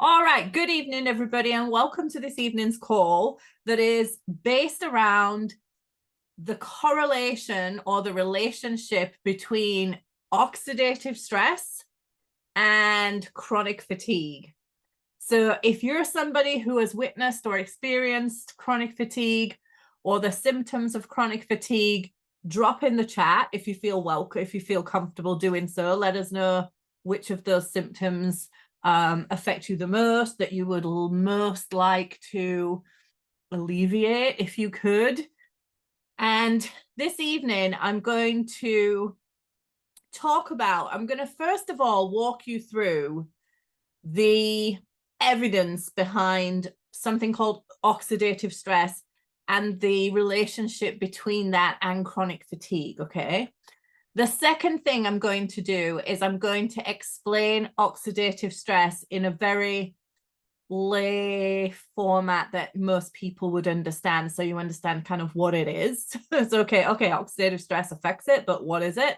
All right, good evening, everybody, and welcome to this evening's call that is based around the correlation or the relationship between oxidative stress and chronic fatigue. So if you're somebody who has witnessed or experienced chronic fatigue or the symptoms of chronic fatigue, drop in the chat if you feel welcome, if you feel comfortable doing so. Let us know which of those symptoms affect you the most, that you would most like to alleviate if you could. And this evening, I'm going to first of all walk you through the evidence behind something called oxidative stress and the relationship between that and chronic fatigue, okay? The second thing I'm going to do is I'm going to explain oxidative stress in a very lay format that most people would understand, so you understand kind of what it is. It's okay, oxidative stress affects it, but what is it?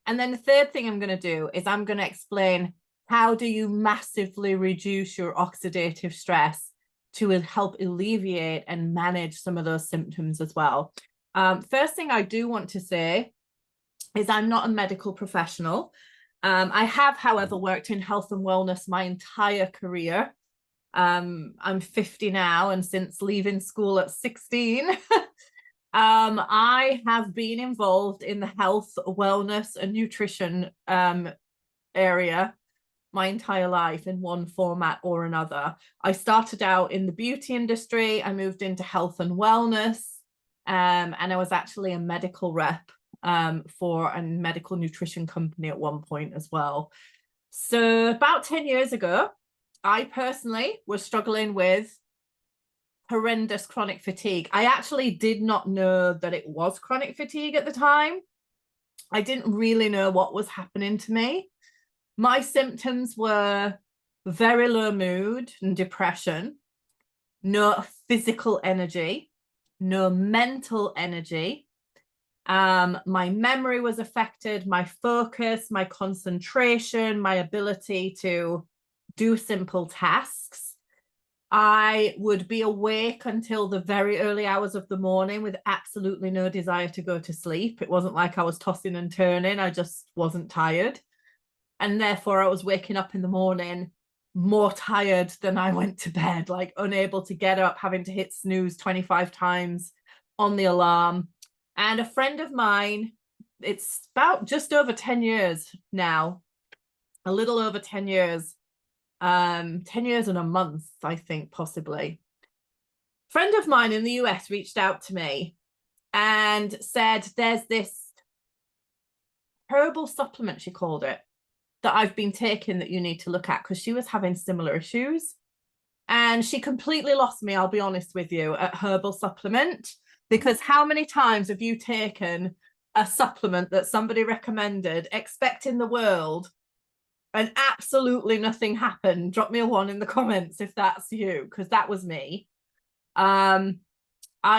And then the third thing I'm going to do is I'm going to explain how do you massively reduce your oxidative stress to help alleviate and manage some of those symptoms as well. First thing I do want to say is I'm not a medical professional. I have, however, worked in health and wellness my entire career. I'm 50 now, and since leaving school at 16, I have been involved in the health, wellness, and nutrition area my entire life in one format or another. I started out in the beauty industry. I moved into health and wellness, and I was actually a medical rep for a medical nutrition company at one point as well. So about 10 years ago, I personally was struggling with horrendous chronic fatigue. I actually did not know that it was chronic fatigue at the time. I didn't really know what was happening to me. My symptoms were very low mood and depression, no physical energy, no mental energy. My memory was affected, my focus, my concentration, my ability to do simple tasks. I would be awake until the very early hours of the morning with absolutely no desire to go to sleep. It wasn't like I was tossing and turning, I just wasn't tired. And therefore I was waking up in the morning more tired than I went to bed, like unable to get up, having to hit snooze 25 times on the alarm. And a friend of mine, it's about just over 10 years now, a little over 10 years, 10 years and a month, I think, possibly. A friend of mine in the US reached out to me and said, there's this herbal supplement, she called it, that I've been taking that you need to look at, because she was having similar issues. And she completely lost me, I'll be honest with you, at herbal supplement. Because how many times have you taken a supplement that somebody recommended, expecting the world, and absolutely nothing happened? Drop me a 1 in the comments if that's you, because that was me. I'd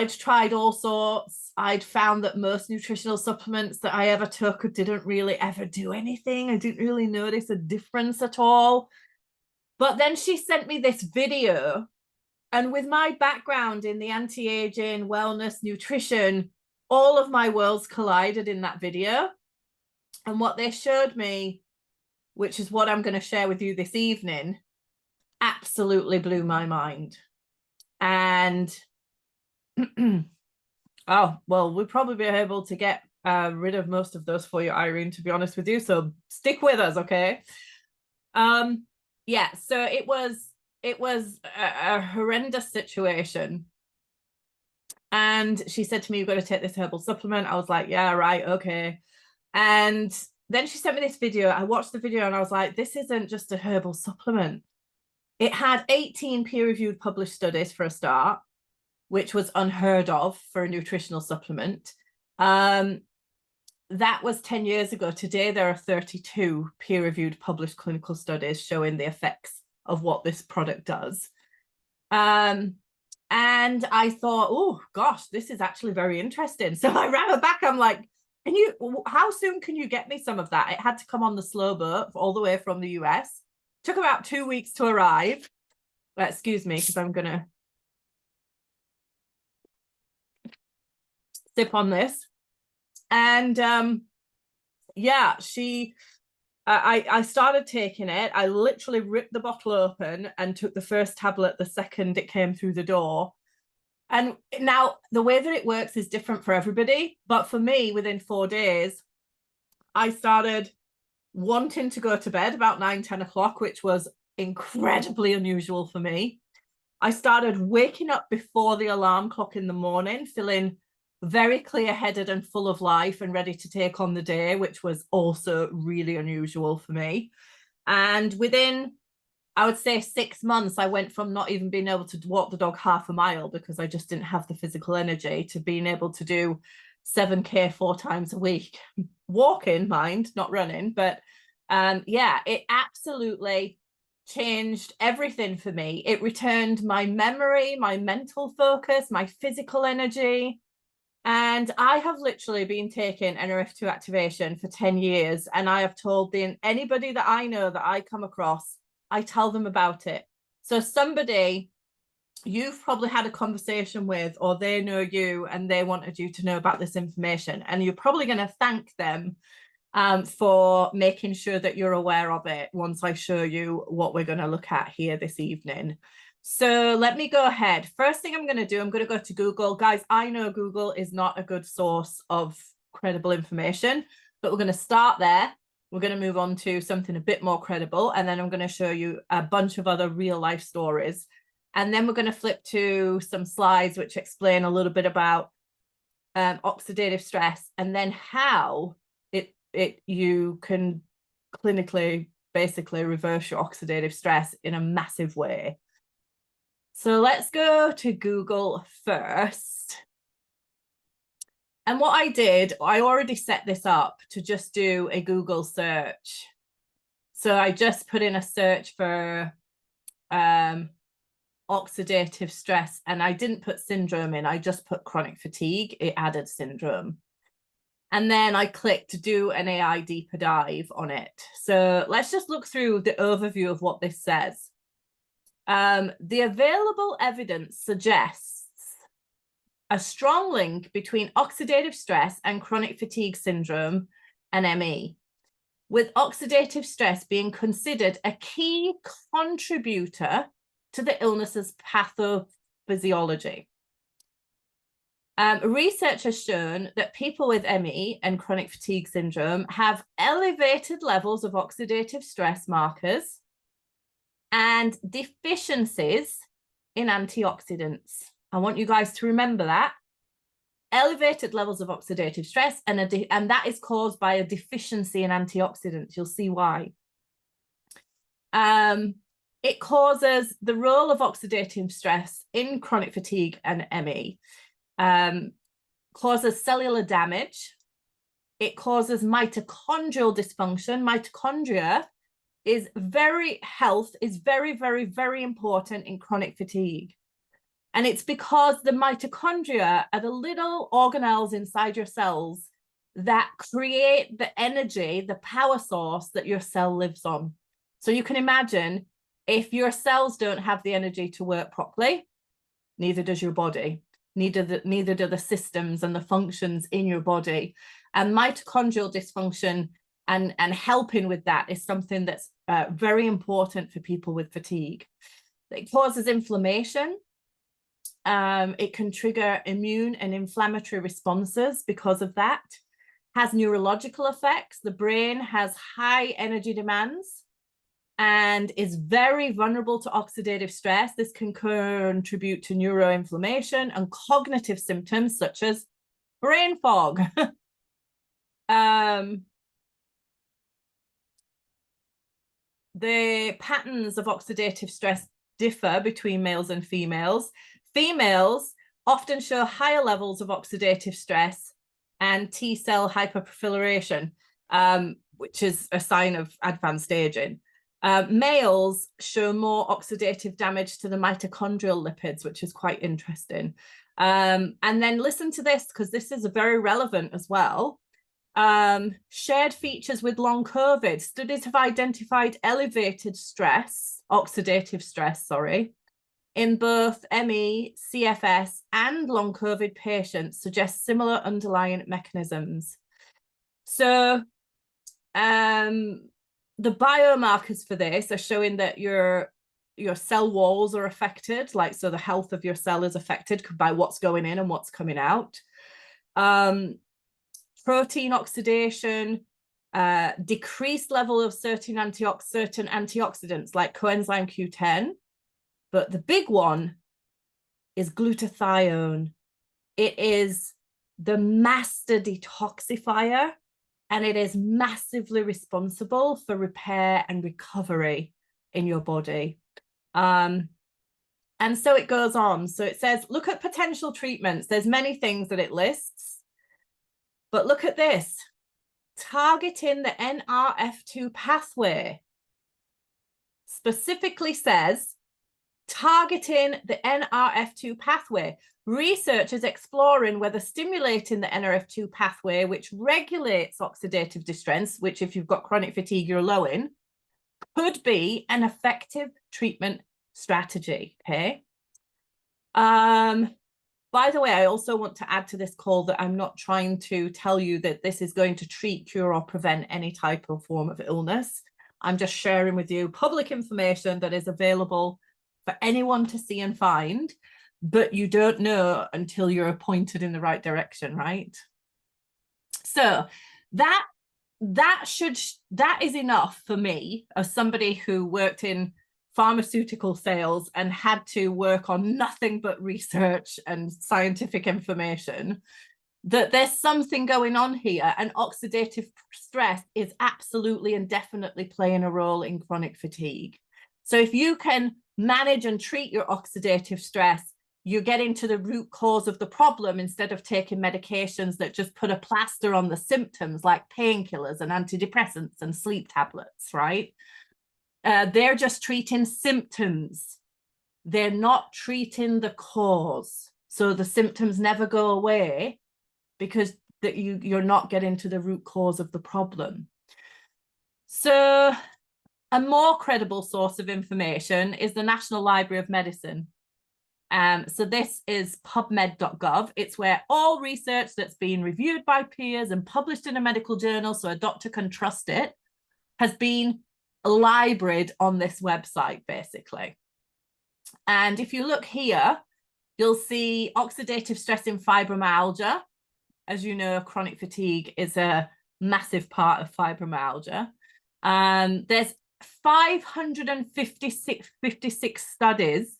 tried all sorts. I'd found that most nutritional supplements that I ever took didn't really ever do anything. I didn't really notice a difference at all. But then she sent me this video, and with my background in the anti-aging, wellness, nutrition, all of my worlds collided in that video. And what they showed me, which is what I'm going to share with you this evening, absolutely blew my mind. And oh, well, we'll probably be able to get rid of most of those for you, Irene, to be honest with you. So stick with us, okay? Yeah, so it was a horrendous situation. And she said to me, you've got to take this herbal supplement. I was like, yeah, right, okay. And then she sent me this video. I watched the video and I was like, this isn't just a herbal supplement. It had 18 peer-reviewed published studies for a start, which was unheard of for a nutritional supplement. That was 10 years ago. Today, there are 32 peer-reviewed published clinical studies showing the effects of what this product does. And I thought, oh gosh, this is actually very interesting. So I ran her back. I'm like, how soon can you get me some of that? It had to come on the slow boat all the way from the US. Took about 2 weeks to arrive. excuse me, because I'm going to sip on this. And yeah, I started taking it. I literally ripped the bottle open and took the first tablet the second it came through the door. And now the way that it works is different for everybody. But for me, within 4 days, I started wanting to go to bed about 9-10 o'clock, which was incredibly unusual for me. I started waking up before the alarm clock in the morning, feeling very clear-headed and full of life and ready to take on the day, which was also really unusual for me. And within, I would say, 6 months, I went from not even being able to walk the dog half a mile because I just didn't have the physical energy to being able to do 7K 4 times a week. Walking, mind, not running, but yeah, it absolutely changed everything for me. It returned my memory, my mental focus, my physical energy. And I have literally been taking NRF2 activation for 10 years. And I have told anybody that I know that I come across, I tell them about it. So somebody you've probably had a conversation with, or they know you and they wanted you to know about this information. And you're probably going to thank them for making sure that you're aware of it once I show you what we're going to look at here this evening. So let me go ahead. First thing I'm going to do, I'm going to go to Google. Guys, I know Google is not a good source of credible information, but we're going to start there. We're going to move on to something a bit more credible, and then I'm going to show you a bunch of other real life stories. And then we're going to flip to some slides which explain a little bit about oxidative stress, and then how you can clinically basically reverse your oxidative stress in a massive way. So let's go to Google first. And what I did, I already set this up to just do a Google search. So I just put in a search for oxidative stress, and I didn't put syndrome in, I just put chronic fatigue. It added syndrome. And then I clicked to do an AI deeper dive on it. So let's just look through the overview of what this says. The available evidence suggests a strong link between oxidative stress and chronic fatigue syndrome and ME, with oxidative stress being considered a key contributor to the illness's pathophysiology. Research has shown that people with ME and chronic fatigue syndrome have elevated levels of oxidative stress markers and deficiencies in antioxidants. I want you guys to remember that. Elevated levels of oxidative stress, and that is caused by a deficiency in antioxidants. You'll see why. It causes the role of oxidative stress in chronic fatigue and ME. Causes cellular damage. It causes mitochondrial dysfunction. Mitochondria is very, very, very important in chronic fatigue. And it's because the mitochondria are the little organelles inside your cells that create the energy, the power source that your cell lives on. So you can imagine, if your cells don't have the energy to work properly, neither does your body. Neither do the systems and the functions in your body. And mitochondrial dysfunction and helping with that is something that's very important for people with fatigue. It causes inflammation. It can trigger immune and inflammatory responses because of that. Has neurological effects. The brain has high energy demands and is very vulnerable to oxidative stress. This can contribute to neuroinflammation and cognitive symptoms such as brain fog. The patterns of oxidative stress differ between males and females. Females often show higher levels of oxidative stress and T-cell hyperproliferation, which is a sign of advanced aging. Males show more oxidative damage to the mitochondrial lipids, which is quite interesting. And then listen to this, because this is very relevant as well. Shared features with long COVID. Studies have identified elevated stress, oxidative stress, sorry, in both ME, CFS, and long COVID patients suggests similar underlying mechanisms. So the biomarkers for this are showing that your cell walls are affected, like, so the health of your cell is affected by what's going in and what's coming out. Protein oxidation, decreased level of certain antioxidants like coenzyme Q10. But the big one is glutathione. It is the master detoxifier, and it is massively responsible for repair and recovery in your body. And so it goes on. So it says, look at potential treatments. There's many things that it lists, but look at this. Targeting the NRF2 pathway specifically says, targeting the NRF2 pathway. Research is exploring whether stimulating the NRF2 pathway, which regulates oxidative distress, which if you've got chronic fatigue, you're low in, could be an effective treatment strategy, okay? By the way, I also want to add to this call that I'm not trying to tell you that this is going to treat, cure, or prevent any type of form of illness. I'm just sharing with you public information that is available for anyone to see and find, but you don't know until you're pointed in the right direction, right? So that is enough for me, as somebody who worked in pharmaceutical sales and had to work on nothing but research and scientific information, that there's something going on here, and oxidative stress is absolutely and definitely playing a role in chronic fatigue. So if you can manage and treat your oxidative stress, you're getting to the root cause of the problem instead of taking medications that just put a plaster on the symptoms, like painkillers and antidepressants and sleep tablets, right? They're just treating symptoms. They're not treating the cause. So the symptoms never go away because you're not getting to the root cause of the problem. So a more credible source of information is the National Library of Medicine. So this is pubmed.gov. It's where all research that's been reviewed by peers and published in a medical journal, so a doctor can trust it, has been libraried on this website, basically. And if you look here, you'll see oxidative stress in fibromyalgia. As you know, chronic fatigue is a massive part of fibromyalgia. There's 556 studies.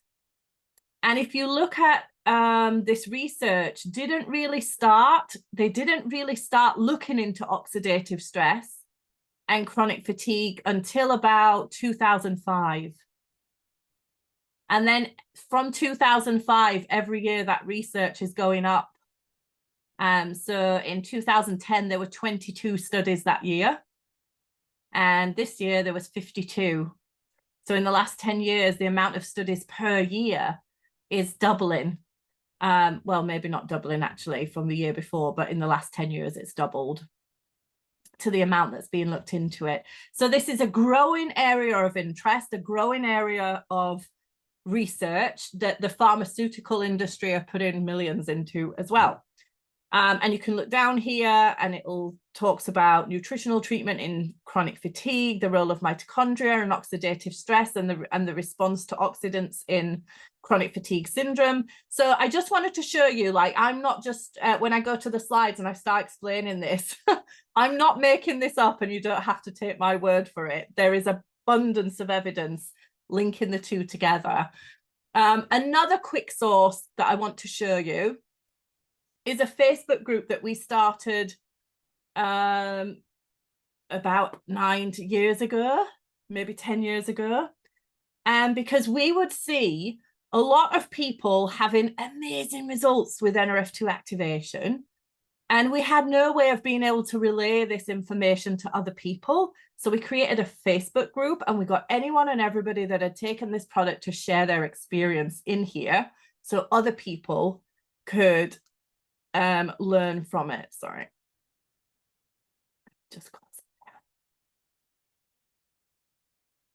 And if you look at this research, they didn't really start looking into oxidative stress and chronic fatigue until about 2005. And then from 2005, every year that research is going up. So in 2010, there were 22 studies that year. And this year there was 52. So in the last 10 years, the amount of studies per year is doubling. Well, maybe not doubling actually from the year before, but in the last 10 years, it's doubled to the amount that's being looked into it. So this is a growing area of interest, a growing area of research that the pharmaceutical industry are putting millions into as well. And you can look down here and it all talks about nutritional treatment in chronic fatigue, the role of mitochondria and oxidative stress, and the response to oxidants in chronic fatigue syndrome. So I just wanted to show you, like, I'm not just, when I go to the slides and I start explaining this, I'm not making this up, and you don't have to take my word for it. There is abundance of evidence linking the two together. Another quick source that I want to show you is a Facebook group that we started about 9 years ago, maybe 10 years ago. And because we would see a lot of people having amazing results with NRF2 activation, and we had no way of being able to relay this information to other people. So we created a Facebook group, and we got anyone and everybody that had taken this product to share their experience in here, so other people could learn from it. Sorry, just close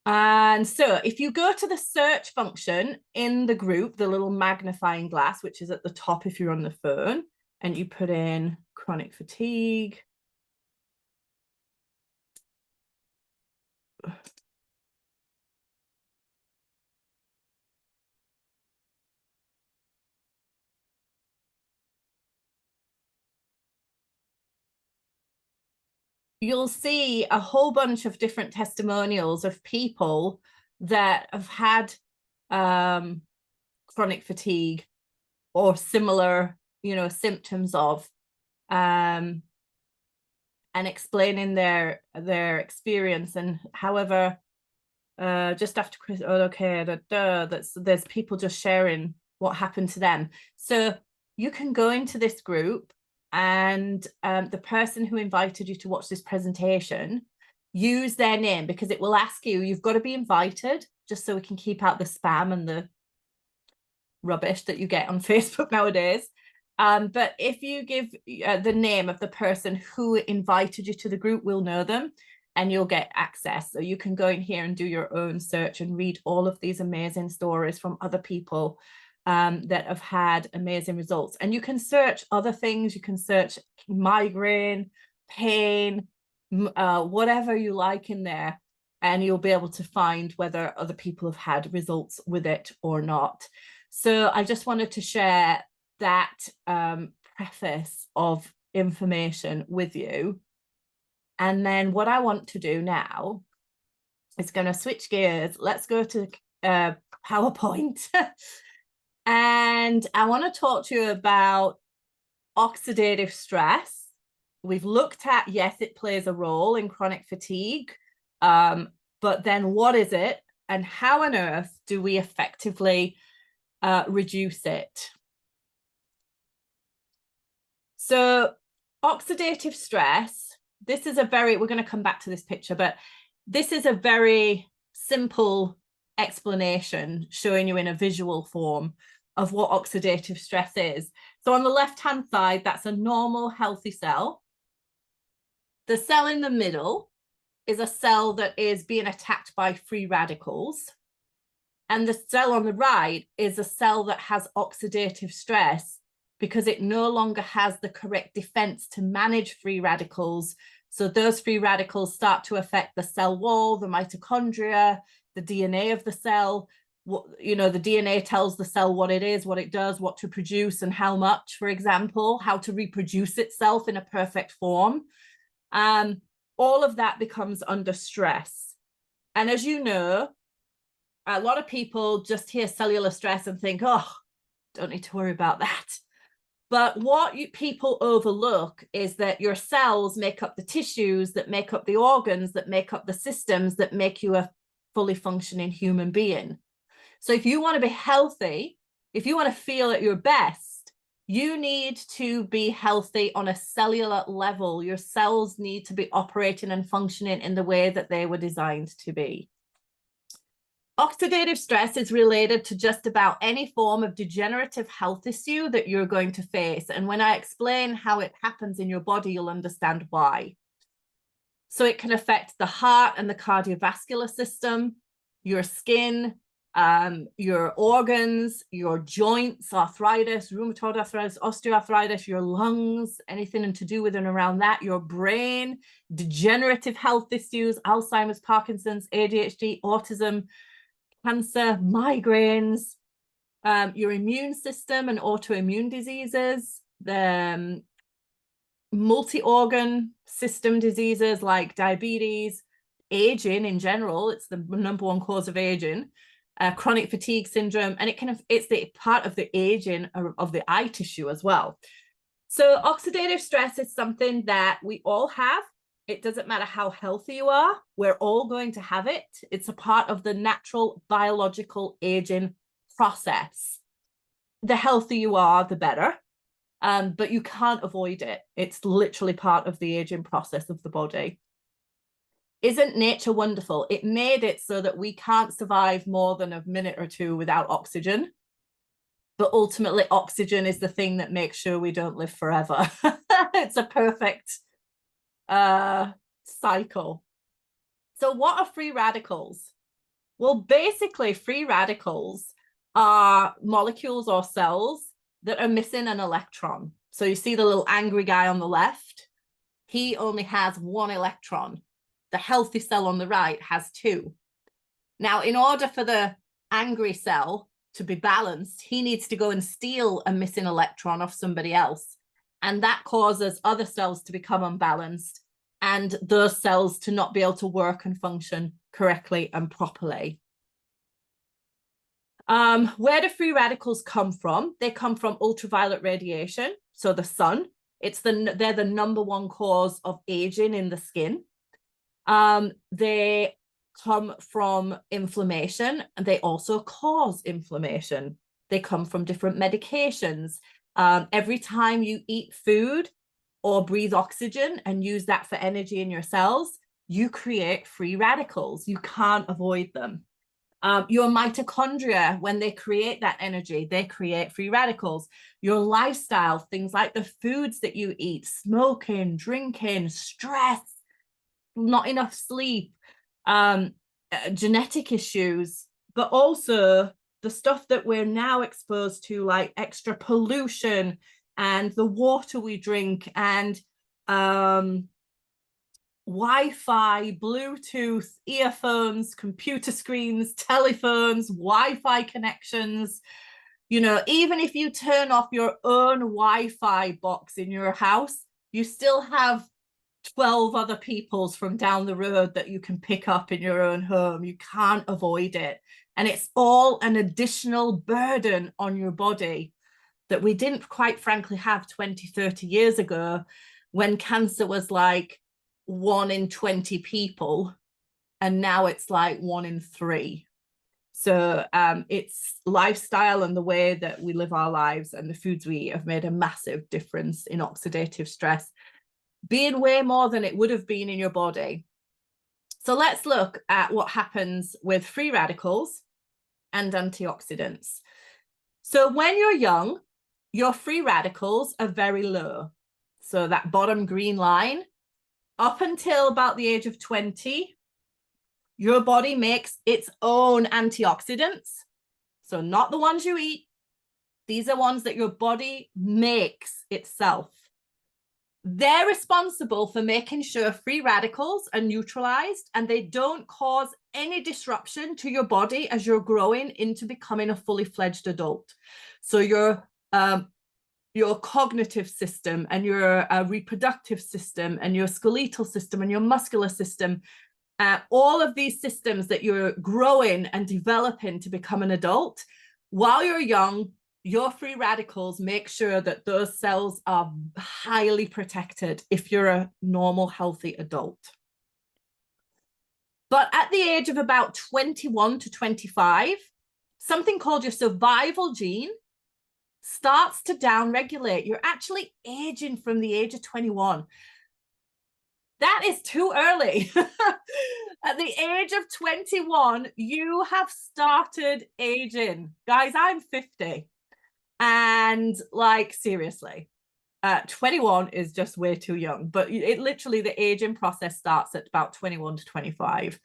it And so if you go to the search function in the group, the little magnifying glass, which is at the top if you're on the phone, and you put in chronic fatigue, you'll see a whole bunch of different testimonials of people that have had chronic fatigue or similar, symptoms of, and explaining their experience. And however, just after Chris, okay, there's people just sharing what happened to them. So you can go into this group, and the person who invited you to watch this presentation, use their name, because it will ask you, you've got to be invited, just so we can keep out the spam and the rubbish that you get on Facebook nowadays. But if you give the name of the person who invited you to the group, we'll know them and you'll get access. So you can go in here and do your own search and read all of these amazing stories from other people that have had amazing results. And you can search other things. You can search migraine, pain, whatever you like in there, and you'll be able to find whether other people have had results with it or not. So I just wanted to share that preface of information with you. And then what I want to do now is going to switch gears. Let's go to PowerPoint. And I want to talk to you about oxidative stress. We've looked at, yes, it plays a role in chronic fatigue, but then what is it and how on earth do we effectively reduce it? So oxidative stress, this is a very, we're going to come back to this picture, but this is a very simple explanation showing you in a visual form of what oxidative stress is. So on the left-hand side, that's a normal, healthy cell. The cell in the middle is a cell that is being attacked by free radicals. And the cell on the right is a cell that has oxidative stress because it no longer has the correct defense to manage free radicals. So those free radicals start to affect the cell wall, the mitochondria, the DNA of the cell. The DNA tells the cell what it is, what it does, what to produce and how much, for example, how to reproduce itself in a perfect form. All of that becomes under stress. And as you know, a lot of people just hear cellular stress and think, oh, don't need to worry about that. But what people overlook is that your cells make up the tissues, that make up the organs, that make up the systems that make you a fully functioning human being. So if you want to be healthy, if you want to feel at your best, you need to be healthy on a cellular level. Your cells need to be operating and functioning in the way that they were designed to be. Oxidative stress is related to just about any form of degenerative health issue that you're going to face. And when I explain how it happens in your body, you'll understand why. So it can affect the heart and the cardiovascular system, your skin, your organs, your joints, arthritis, rheumatoid arthritis, osteoarthritis, your lungs, anything to do with and around that, your brain, degenerative health issues, Alzheimer's, Parkinson's, ADHD, autism, cancer, migraines, your immune system and autoimmune diseases, the multi-organ system diseases like diabetes, aging in general, it's the #1 cause of aging, chronic fatigue syndrome, and it's the part of the aging of the eye tissue as well. So oxidative stress is something that we all have. It doesn't matter how healthy you are, we're all going to have it. It's a part of the natural biological aging process. The healthier you are, the better. But you can't avoid it. It's literally part of the aging process of the body. Isn't nature wonderful? It made it so that we can't survive more than a minute or two without oxygen. But ultimately, oxygen is the thing that makes sure we don't live forever. It's a perfect cycle. So what are free radicals? Well, basically, free radicals are molecules or cells that are missing an electron. So you see the little angry guy on the left? He only has one electron. The healthy cell on the right has two. Now, in order for the angry cell to be balanced, he needs to go and steal a missing electron off somebody else. And that causes other cells to become unbalanced and those cells to not be able to work and function correctly and properly. Where do free radicals come from? They come from ultraviolet radiation, so the sun. They're the number one cause of aging in the skin. They come from inflammation, and they also cause inflammation. They come from different medications. Every time you eat food or breathe oxygen and use that for energy in your cells, you create free radicals. You can't avoid them. Your mitochondria, when they create that energy, they create free radicals. Your lifestyle, things like the foods that you eat, smoking, drinking, stress, not enough sleep, genetic issues, but also the stuff that we're now exposed to, like extra pollution and the water we drink and Wi-Fi, Bluetooth, earphones, computer screens, telephones, Wi-Fi connections. You know, even if you turn off your own Wi-Fi box in your house, you still have 12 other people's from down the road that you can pick up in your own home. You can't avoid it. And it's all an additional burden on your body that we didn't quite frankly have 20, 30 years ago when cancer was like 1 in 20 people. And now it's like 1 in 3. So it's lifestyle and the way that we live our lives and the foods we eat have made a massive difference in oxidative stress, being way more than it would have been in your body. So let's look at what happens with free radicals and antioxidants. So when you're young, your free radicals are very low. So that bottom green line, up until about the age of 20, your body makes its own antioxidants. So not the ones you eat. These are ones that your body makes itself. They're responsible for making sure free radicals are neutralized and they don't cause any disruption to your body as you're growing into becoming a fully fledged adult. So your cognitive system and your reproductive system and your skeletal system and your muscular system, all of these systems that you're growing and developing to become an adult, while you're young, your free radicals make sure that those cells are highly protected if you're a normal, healthy adult. But at the age of about 21 to 25, something called your survival gene starts to downregulate. You're actually aging from the age of 21. That is too early. At the age of 21, you have started aging. Guys, I'm 50. And like, seriously, 21 is just way too young. But it literally, the aging process starts at about 21 to 25.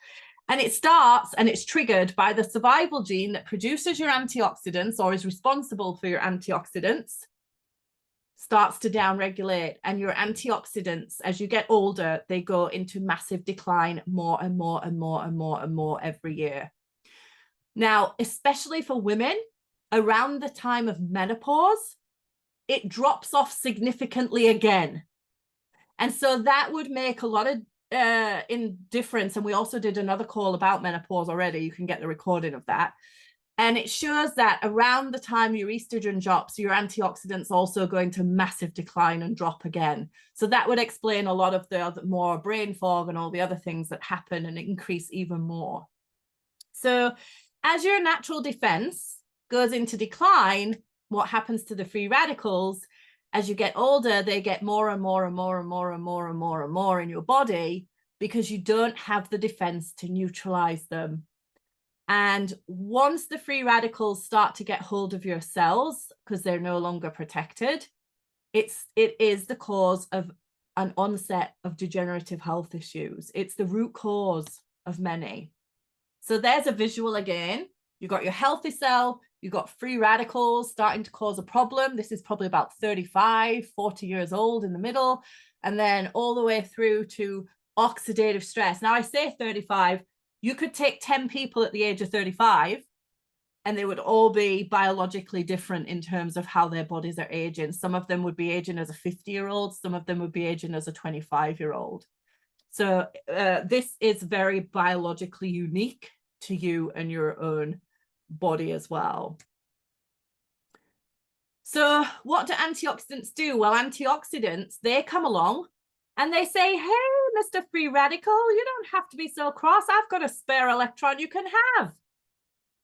And it starts and it's triggered by the survival gene that produces your antioxidants or is responsible for your antioxidants, starts to downregulate. And your antioxidants, as you get older, they go into massive decline more and more and more and more and more every year. Now, especially for women, around the time of menopause, it drops off significantly again. And so that would make a lot of difference. And we also did another call about menopause already. You can get the recording of that. And it shows that around the time your estrogen drops, your antioxidants also go into massive decline and drop again. So that would explain a lot of the other, more brain fog and all the other things that happen and increase even more. So as your natural defense goes into decline, what happens to the free radicals? As you get older, they get more and more and more and more and more and more and more in your body because you don't have the defense to neutralize them. And once the free radicals start to get hold of your cells, because they're no longer protected, it is the cause of an onset of degenerative health issues. It's the root cause of many. So there's a visual again. You've got your healthy cell, you've got free radicals starting to cause a problem. This is probably about 35, 40 years old in the middle, and then all the way through to oxidative stress. Now I say 35, you could take 10 people at the age of 35 and they would all be biologically different in terms of how their bodies are aging. Some of them would be aging as a 50-year-old, some of them would be aging as a 25-year-old. So this is very biologically unique to you and your own body as well. So what do antioxidants do? Well, antioxidants, they come along and they say, hey, Mr. Free Radical, you don't have to be so cross. I've got a spare electron you can have.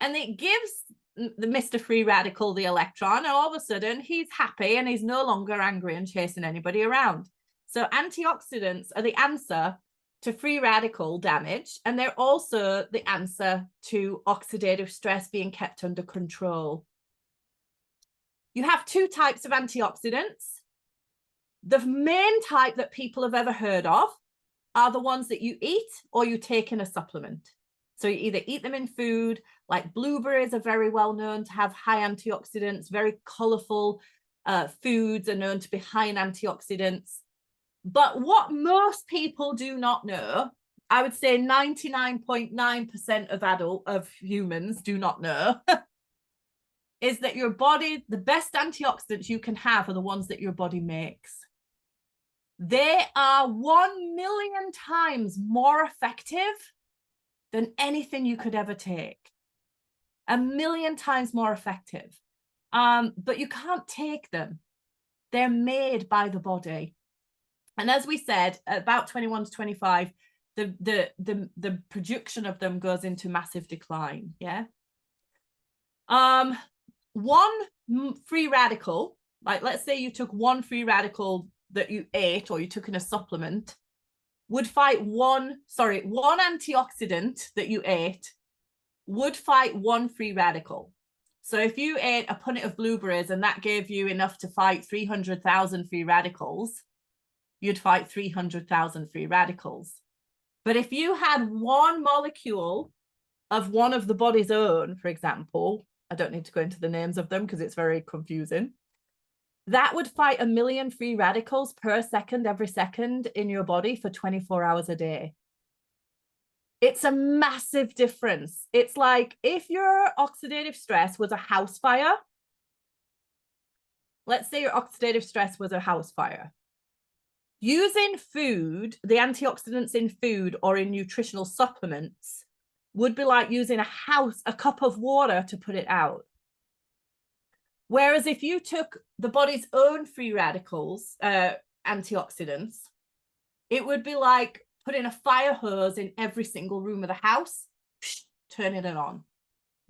And it gives the Mr. Free Radical the electron, and all of a sudden he's happy and he's no longer angry and chasing anybody around. So antioxidants are the answer to free radical damage, and they're also the answer to oxidative stress being kept under control. You have two types of antioxidants. The main type that people have ever heard of are the ones that you eat or you take in a supplement. So you either eat them in food, like blueberries are very well known to have high antioxidants, very colorful foods are known to be high in antioxidants. But what most people do not know, I would say 99.9% of humans do not know, is that your body, the best antioxidants you can have are the ones that your body makes. They are 1 million times more effective than anything you could ever take. 1 million times more effective. But you can't take them. They're made by the body. And as we said, about 21 to 25, the production of them goes into massive decline. Yeah. One free radical, like let's say you took one free radical that you ate or you took in a supplement, would fight one antioxidant that you ate would fight one free radical. So if you ate a punnet of blueberries and that gave you enough to fight 300,000 free radicals, you'd fight 300,000 free radicals. But if you had one molecule of one of the body's own, for example, I don't need to go into the names of them because it's very confusing, that would fight 1 million free radicals per second, every second in your body for 24 hours a day. It's a massive difference. It's like if your oxidative stress was a house fire, let's say your oxidative stress was a house fire. Using food, the antioxidants in food or in nutritional supplements would be like using a cup of water to put it out. Whereas if you took the body's own free radicals, antioxidants, it would be like putting a fire hose in every single room of the house, turning it on.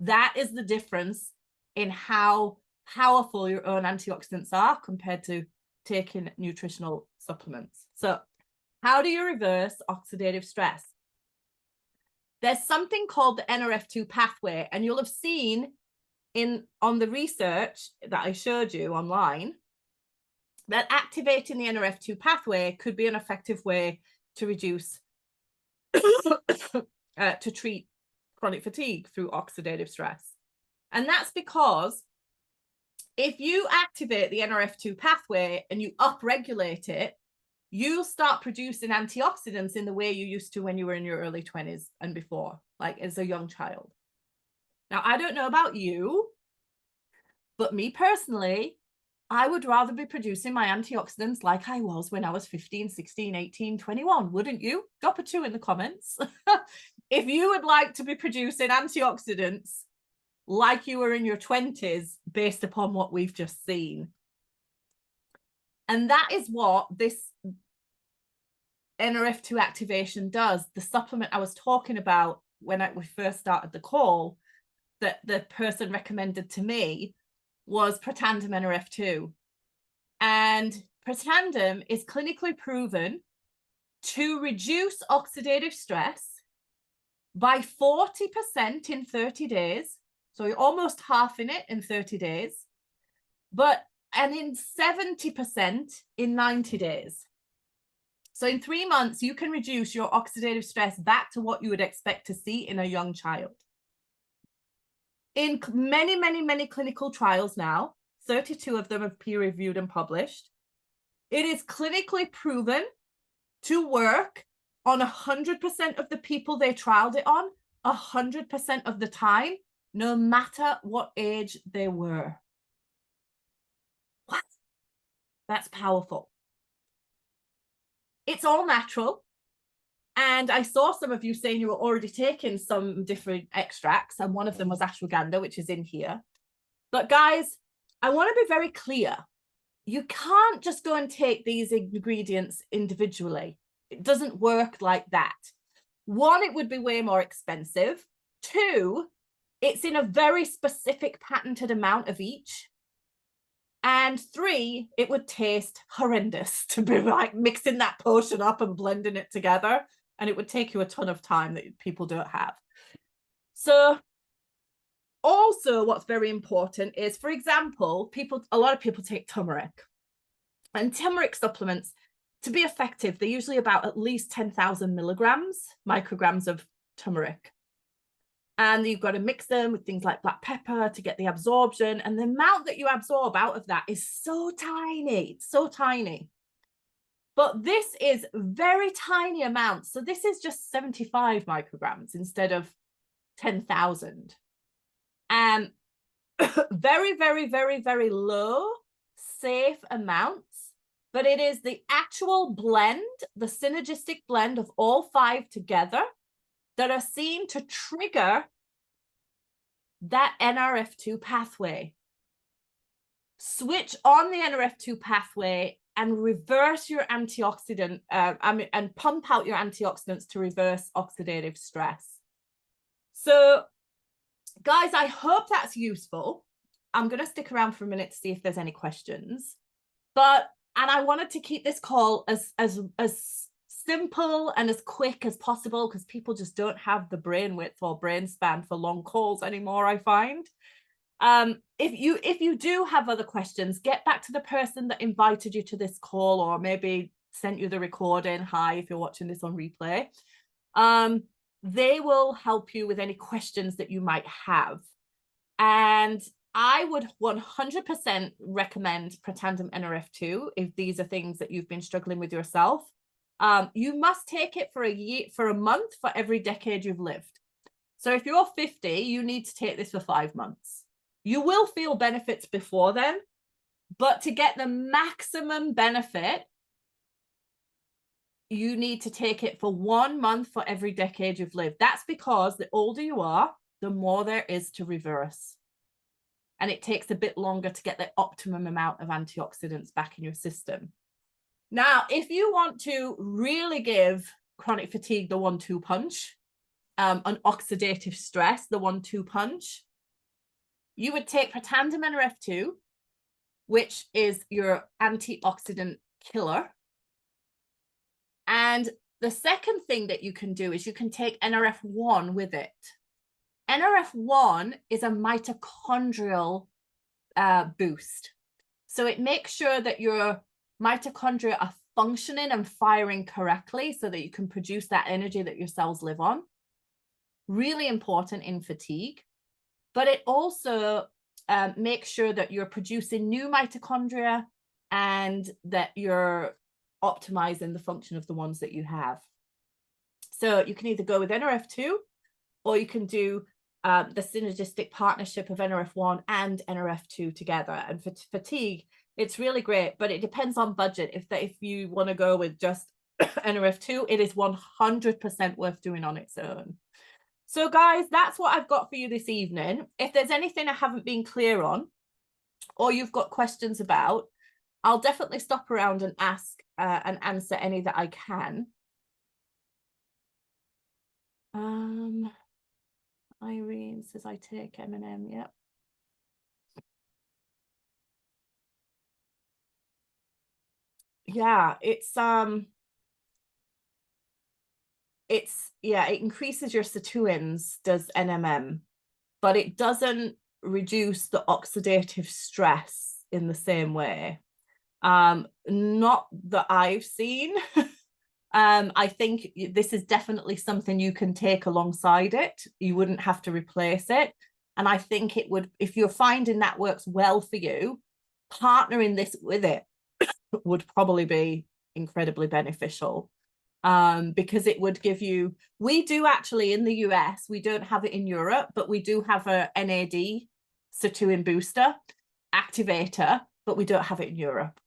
That is the difference in how powerful your own antioxidants are compared to taking nutritional supplements. So how do you reverse oxidative stress? There's something called the NRF2 pathway, and you'll have seen on the research that I showed you online that activating the NRF2 pathway could be an effective way to reduce to treat chronic fatigue through oxidative stress. And that's because if you activate the NRF2 pathway and you upregulate it, you'll start producing antioxidants in the way you used to when you were in your early 20s and before, like as a young child. Now, I don't know about you, but me personally, I would rather be producing my antioxidants like I was when I was 15, 16, 18, 21, wouldn't you? Drop a 2 in the comments. If you would like to be producing antioxidants like you were in your 20s based upon what we've just seen. And that is what this NRF2 activation does. The supplement I was talking about when we first started the call that the person recommended to me was Protandim NRF2. And Protandim is clinically proven to reduce oxidative stress by 40% in 30 days. So you're almost half in it in 30 days, and in 70% in 90 days. So in 3 months, you can reduce your oxidative stress back to what you would expect to see in a young child. In many, many, many clinical trials now, 32 of them have peer-reviewed and published, it is clinically proven to work on 100% of the people they trialed it on, 100% of the time, no matter what age they were. What? That's powerful. It's all natural. And I saw some of you saying you were already taking some different extracts, and one of them was ashwagandha, which is in here. But guys, I want to be very clear. You can't just go and take these ingredients individually. It doesn't work like that. One, it would be way more expensive. Two, it's in a very specific patented amount of each. And three, it would taste horrendous to be like mixing that potion up and blending it together. And it would take you a ton of time that people don't have. So also what's very important is, for example, a lot of people take turmeric. And turmeric supplements, to be effective, they're usually about at least 10,000 micrograms of turmeric. And you've got to mix them with things like black pepper to get the absorption. And the amount that you absorb out of that is so tiny. It's so tiny. But this is very tiny amounts. So this is just 75 micrograms instead of 10,000. And very, very, very, very low, safe amounts. But it is the actual blend, the synergistic blend of all 5 together that are seen to trigger that NRF2 pathway. Switch on the NRF2 pathway and reverse your antioxidant, and pump out your antioxidants to reverse oxidative stress. So, guys, I hope that's useful. I'm going to stick around for a minute to see if there's any questions. And I wanted to keep this call as simple and as quick as possible, because people just don't have the brain width or brain span for long calls anymore, I find. If you do have other questions, get back to the person that invited you to this call, or maybe sent you the recording. Hi, if you're watching this on replay. They will help you with any questions that you might have. And I would 100% recommend Protandim NRF2 if these are things that you've been struggling with yourself. You must take it for a month for every decade you've lived. So if you're 50, you need to take this for 5 months. You will feel benefits before then, but to get the maximum benefit, you need to take it for 1 month for every decade you've lived. That's because the older you are, the more there is to reverse. And it takes a bit longer to get the optimum amount of antioxidants back in your system. Now, if you want to really give chronic fatigue the 1-2 punch, an oxidative stress, the 1-2 punch, you would take Protandim NRF2, which is your antioxidant killer. And the second thing that you can do is you can take NRF1 with it. NRF1 is a mitochondrial boost. So it makes sure that your mitochondria are functioning and firing correctly so that you can produce that energy that your cells live on. Really important in fatigue. But it also makes sure that you're producing new mitochondria and that you're optimizing the function of the ones that you have. So you can either go with NRF2, or you can do the synergistic partnership of NRF1 and NRF2 together. And for fatigue, it's really great, but it depends on budget. If you want to go with just NRF2, it is 100% worth doing on its own. So guys, that's what I've got for you this evening. If there's anything I haven't been clear on, or you've got questions about, I'll definitely stop around and ask and answer any that I can. Irene says I take M&M. Yep. Yeah, it increases your sirtuins, does NMM, but it doesn't reduce the oxidative stress in the same way. Not that I've seen. I think this is definitely something you can take alongside it. You wouldn't have to replace it. And I think it would, if you're finding that works well for you, partnering this with it would probably be incredibly beneficial. Because it would give you, we do actually in the US, we don't have it in Europe, but we do have a NAD sirtuin booster activator, but we don't have it in Europe.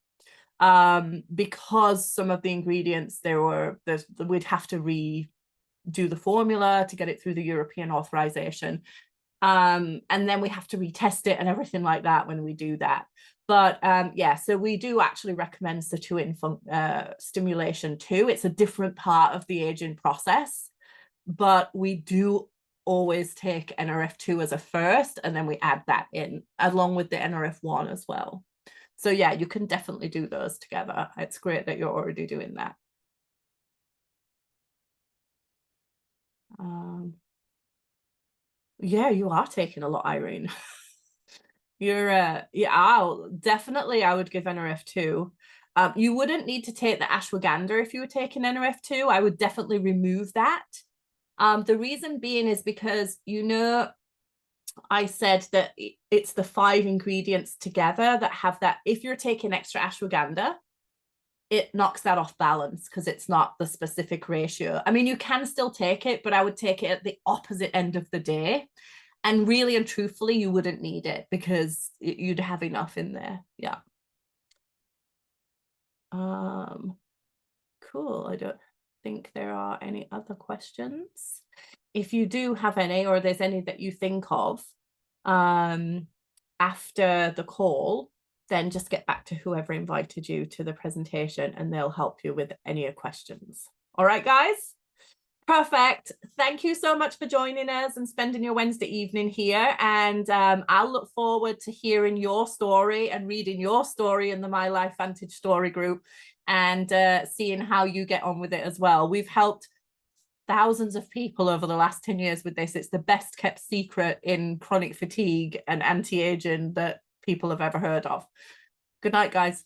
Because some of the ingredients we'd have to redo the formula to get it through the European authorization. And then we have to retest it and everything like that when we do that. But yeah, so we do actually recommend sirtuin stimulation too. It's a different part of the aging process, but we do always take NRF2 as a first, and then we add that in along with the NRF1 as well. So yeah, you can definitely do those together. It's great that you're already doing that. Yeah, you are taking a lot, Irene. You're yeah, I would give NRF2. You wouldn't need to take the ashwagandha if you were taking NRF2. I would definitely remove that. The reason being is because, you know, I said that it's the 5 ingredients together that have that. If you're taking extra ashwagandha, it knocks that off balance because it's not the specific ratio. I mean, you can still take it, but I would take it at the opposite end of the day. And really and truthfully, you wouldn't need it because you'd have enough in there. Yeah. Cool. I don't think there are any other questions. If you do have any, or there's any that you think of after the call, then just get back to whoever invited you to the presentation and they'll help you with any questions. All right, guys? Perfect. Thank you so much for joining us and spending your Wednesday evening here. And I'll look forward to hearing your story and reading your story in the My Life Vantage story group and seeing how you get on with it as well. We've helped thousands of people over the last 10 years with this. It's the best kept secret in chronic fatigue and anti-aging that people have ever heard of. Good night, guys.